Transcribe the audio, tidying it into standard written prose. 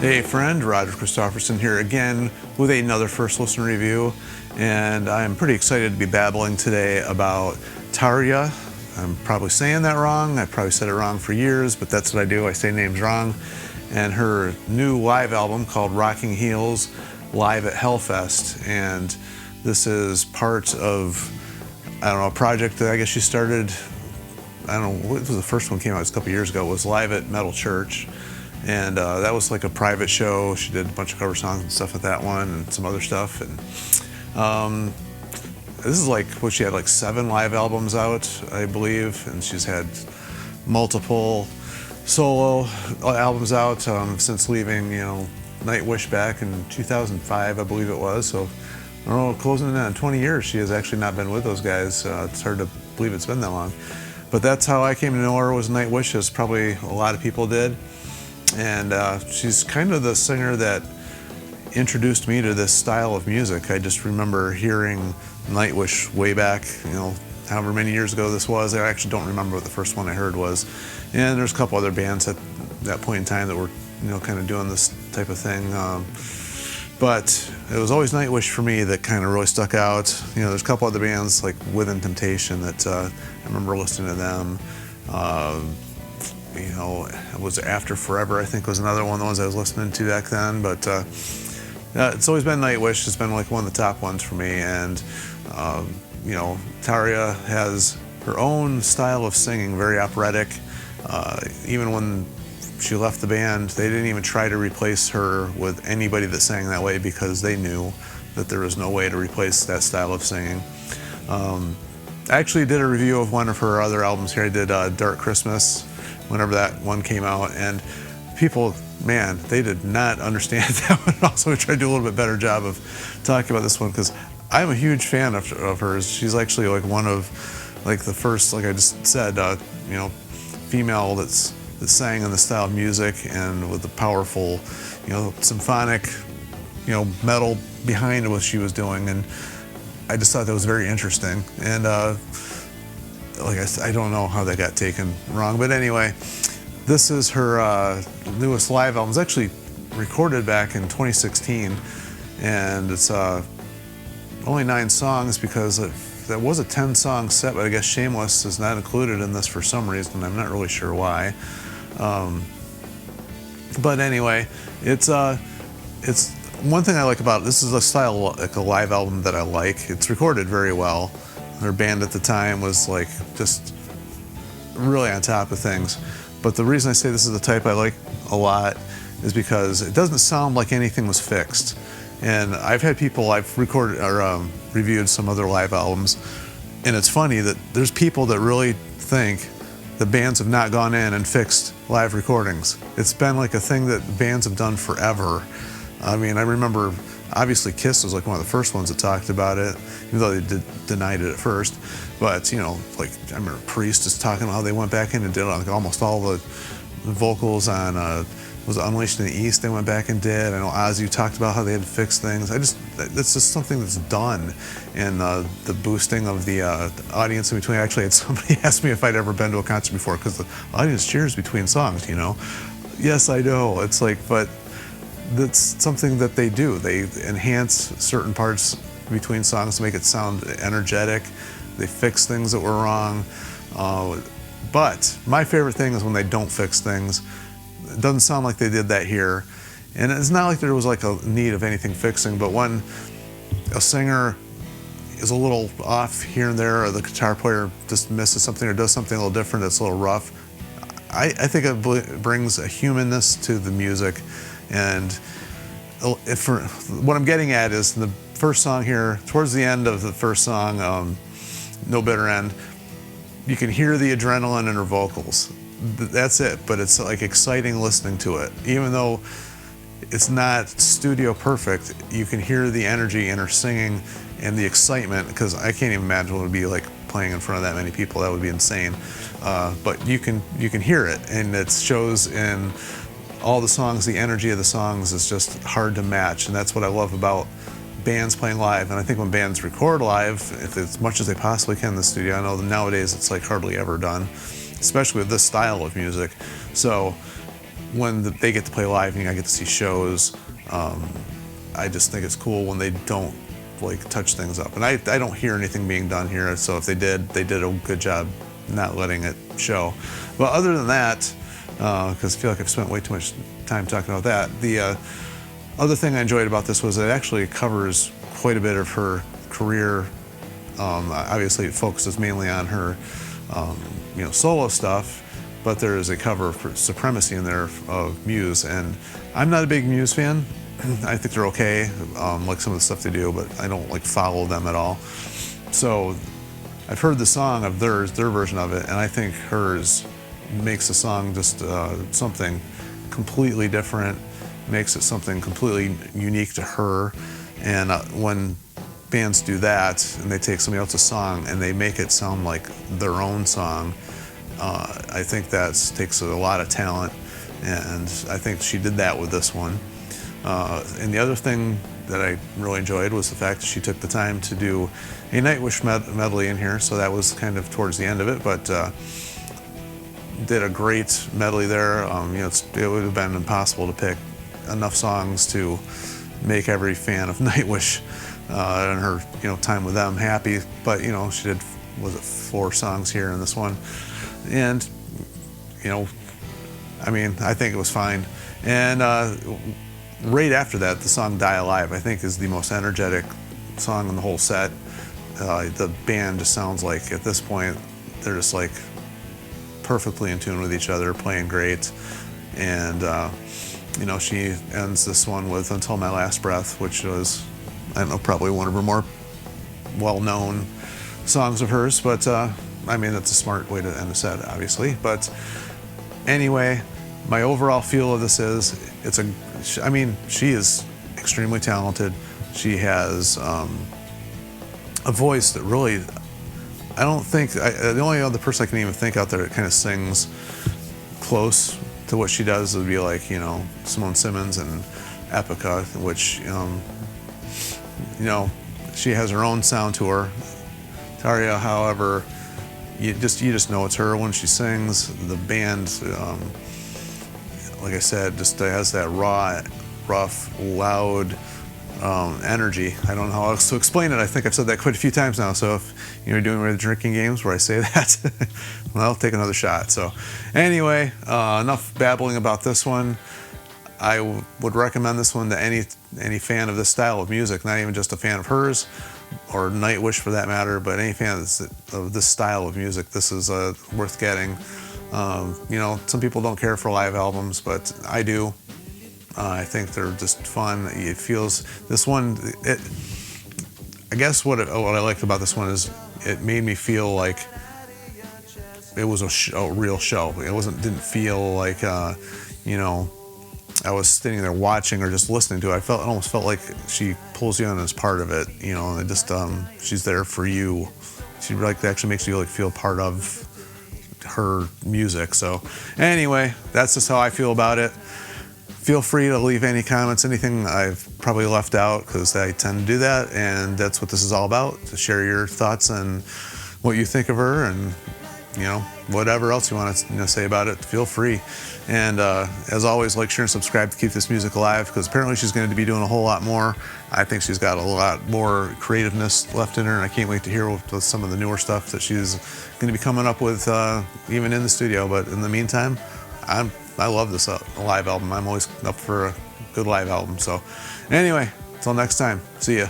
Hey friend, Roger Christofferson here again with another First Listen review, and I'm pretty excited to be babbling today about Tarja. I'm probably saying that wrong. I probably said it wrong for years, but that's what I do. I say names wrong. And her new live album called Rocking Heels Live at Hellfest, and this is part of, I don't know, a project that I guess she started, I don't know, what was the first one came out? It was a couple years ago. It was Live at Metal Church. And that was like a private show. She did a bunch of cover songs and stuff at that one and some other stuff. And this is like, what, she had like 7 live albums out, I believe. And she's had multiple solo albums out since leaving, Nightwish back in 2005, I believe it was. So, I don't know, closing in on 20 years, she has actually not been with those guys. It's hard to believe it's been that long. But that's how I came to know her, was Nightwish, as probably a lot of people did. And she's kind of the singer that introduced me to this style of music. I just remember hearing Nightwish way back, however many years ago this was. I actually don't remember what the first one I heard was. And there's a couple other bands at that point in time that were, kind of doing this type of thing. But it was always Nightwish for me that kind of really stuck out. There's a couple other bands like Within Temptation that I remember listening to them. It was After Forever, I think, was another one of the ones I was listening to back then. But it's always been Nightwish. It's been like one of the top ones for me. And, Tarja has her own style of singing, very operatic. Even when she left the band, they didn't even try to replace her with anybody that sang that way, because they knew that there was no way to replace that style of singing. I actually did a review of one of her other albums here. I did Dark Christmas, whenever that one came out, and people, man, they did not understand that one. Also, I tried to do a little bit better job of talking about this one, because I'm a huge fan of hers. She's actually like one of the first, like I just said, female that sang in the style of music and with the powerful, symphonic, metal behind what she was doing. And I just thought that was very interesting. And like I said, I don't know how that got taken wrong, but anyway, this is her newest live album. It's actually recorded back in 2016, and it's only 9 songs, because that was a 10-song set, but I guess Shameless is not included in this for some reason. I'm not really sure why. But anyway, it's one thing I like about it. This is a style, like a live album, that I like. It's recorded very well. Their band at the time was like just really on top of things. But the reason I say this is the type I like a lot is because it doesn't sound like anything was fixed. And I've had people, I've recorded or reviewed some other live albums, and it's funny that there's people that really think the bands have not gone in and fixed live recordings. It's been like a thing that bands have done forever. I mean, I remember, obviously Kiss was like one of the first ones that talked about it, even though they denied it at first. But, like I remember Priest is talking about how they went back in and did like almost all the vocals on, was it Unleashed in the East they went back and did. I know Ozzy talked about how they had to fix things. That's just something that's done. And the boosting of the audience in between. Actually, I had somebody ask me if I'd ever been to a concert before, because the audience cheers between songs, Yes, I know. It's like, but that's something that they do. They enhance certain parts between songs to make it sound energetic. They fix things that were wrong. But my favorite thing is when they don't fix things. It doesn't sound like they did that here. And it's not like there was like a need of anything fixing, but when a singer is a little off here and there, or the guitar player just misses something or does something a little different that's a little rough, I think it brings a humanness to the music. And what I'm getting at is the first song here, towards the end of the first song, No Bitter End, you can hear the adrenaline in her vocals. That's it, but it's like exciting listening to it. Even though it's not studio perfect, you can hear the energy in her singing and the excitement, because I can't even imagine what it would be like playing in front of that many people. That would be insane. But you can hear it, and it shows in all the songs. The energy of the songs is just hard to match, and that's what I love about bands playing live. And I think when bands record live, if as much as they possibly can in the studio, I know that nowadays it's like hardly ever done, especially with this style of music. So when they get to play live and I get to see shows, I just think it's cool when they don't like touch things up. And I don't hear anything being done here, so if they did a good job not letting it show. But other than that, because I feel like I've spent way too much time talking about that, the other thing I enjoyed about this was it actually covers quite a bit of her career. Obviously, it focuses mainly on her, solo stuff, but there is a cover for Supremacy in there of Muse, and I'm not a big Muse fan. I think they're okay, like some of the stuff they do, but I don't like follow them at all. So I've heard the song of their version of it, and I think hers makes the song just something completely different, makes it something completely unique to her. And when bands do that and they take somebody else's song and they make it sound like their own song, I think that takes a lot of talent, and I think she did that with this one. And the other thing that I really enjoyed was the fact that she took the time to do a Nightwish medley in here, so that was kind of towards the end of it, but did a great medley there. It would have been impossible to pick enough songs to make every fan of Nightwish and her time with them happy, but she did, was it 4 songs here in this one, and I think it was fine. And right after that, the song Die Alive, I think, is the most energetic song in the whole set. The band just sounds like, at this point, they're just like perfectly in tune with each other, playing great. And she ends this one with Until My Last Breath, which was, I don't know, probably one of her more well-known songs of hers, but that's a smart way to end a set, obviously. But anyway, my overall feel of this is, she is extremely talented. She has a voice that really, I don't think, the only other person I can even think out there that kind of sings close to what she does would be like, Simone Simmons and Epica, which, she has her own sound to her. Tarja, however, you just know it's her when she sings. The band, like I said, just has that raw, rough, loud energy. I don't know how else to explain it. I think I've said that quite a few times now. So if you're doing one of the drinking games where I say that, well, I'll take another shot. So anyway, enough babbling about this one. I would recommend this one to any fan of this style of music, not even just a fan of hers or Nightwish for that matter, but any fan of this style of music. This is worth getting. Some people don't care for live albums, but I do. I think they're just fun. It feels, this one, I guess what I liked about this one is it made me feel like it was a real show. It didn't feel like, I was sitting there watching or just listening to it. It almost felt like she pulls you in as part of it, and it just, she's there for you. She actually makes you feel part of her music. So anyway, that's just how I feel about it. Feel free to leave any comments, anything I've probably left out, because I tend to do that, and that's what this is all about, to share your thoughts and what you think of her, and whatever else you want to say about it, feel free. And as always, like, share, and subscribe to keep this music alive, because apparently she's going to be doing a whole lot more. I think she's got a lot more creativeness left in her, and I can't wait to hear with some of the newer stuff that she's going to be coming up with, even in the studio. But in the meantime, I love this live album. I'm always up for a good live album. So anyway, until next time, see ya.